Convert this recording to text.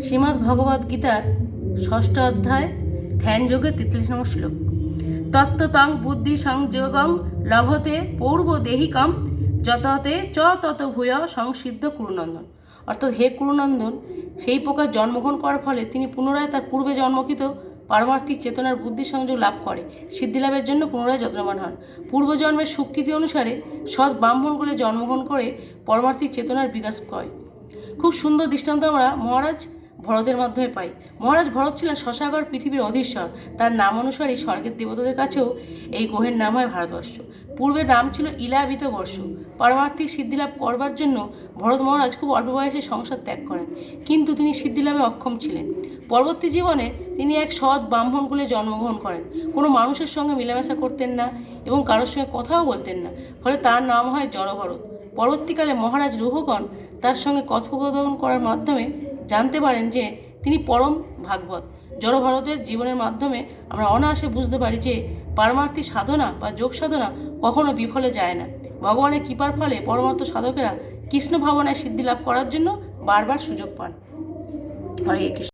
শ্রীমদ্ ভগবদ গীতার 6ষ্ঠ অধ্যায় ধ্যানযোগে 43 নম্বর শ্লোক। তত্ত্বতং বুদ্ধি সংযোগং লভতে পূর্ব দেহিকম যততে চ তত ভূয় সংসিদ্ধ কুরুনন্দন। অর্থাৎ হে কুরুনন্দন, সেই প্রকার জন্মগ্রহণ করার ফলে তিনি পুনরায় তার পূর্বে জন্মকৃত পারমার্থিক চেতনার বুদ্ধি সংযোগ লাভ করে সিদ্ধিলাভের জন্য পুনরায় যত্নবান হন। পূর্বজন্মের স্বীকৃতি অনুসারে সৎ ব্রাহ্মণকুলে জন্মগ্রহণ করে পারমার্থিক চেতনার বিকাশ করে। খুব সুন্দর দৃষ্টান্ত আমরা মহারাজ ভরতের মাধ্যমে পাই। মহারাজ ভরত ছিলেন শশাগর পৃথিবীর অধীশ্বর। তার নাম অনুসারে স্বর্গের দেবতাদের কাছেও এই গ্রহের নাম হয় ভারতবর্ষ। পূর্বের নাম ছিল ইলাবিত বর্ষ। পারমার্থিক সিদ্ধিলাভ করবার জন্য ভরত মহারাজ খুব অল্প বয়সে সংসার ত্যাগ করেন, কিন্তু তিনি সিদ্ধিলাভে অক্ষম ছিলেন। পরবর্তী জীবনে তিনি এক সৎ ব্রাহ্মণকুলে জন্মগ্রহণ করেন। কোনো মানুষের সঙ্গে মেলামেশা করতেন না এবং কারোর সঙ্গে কথাও বলতেন না, ফলে তার নাম হয় জড়ভরত। পরবর্তীকালে মহারাজ রুহগণ তার সঙ্গে কথোপকথন করার মাধ্যমে জানতে পারেন যে তিনি পরম ভাগবত। জড়ভরতের জীবনের মাধ্যমে আমরা অনায়াসে বুঝতে পারি যে পারমার্থিক সাধনা বা যোগ সাধনা কখনো বিফলে যায় না। ভগবানের কৃপার ফলে পরমার্থ সাধকেরা কৃষ্ণ ভাবনায় সিদ্ধি লাভ করার জন্য বারবার সুযোগ পান। হরে কৃষ্ণ।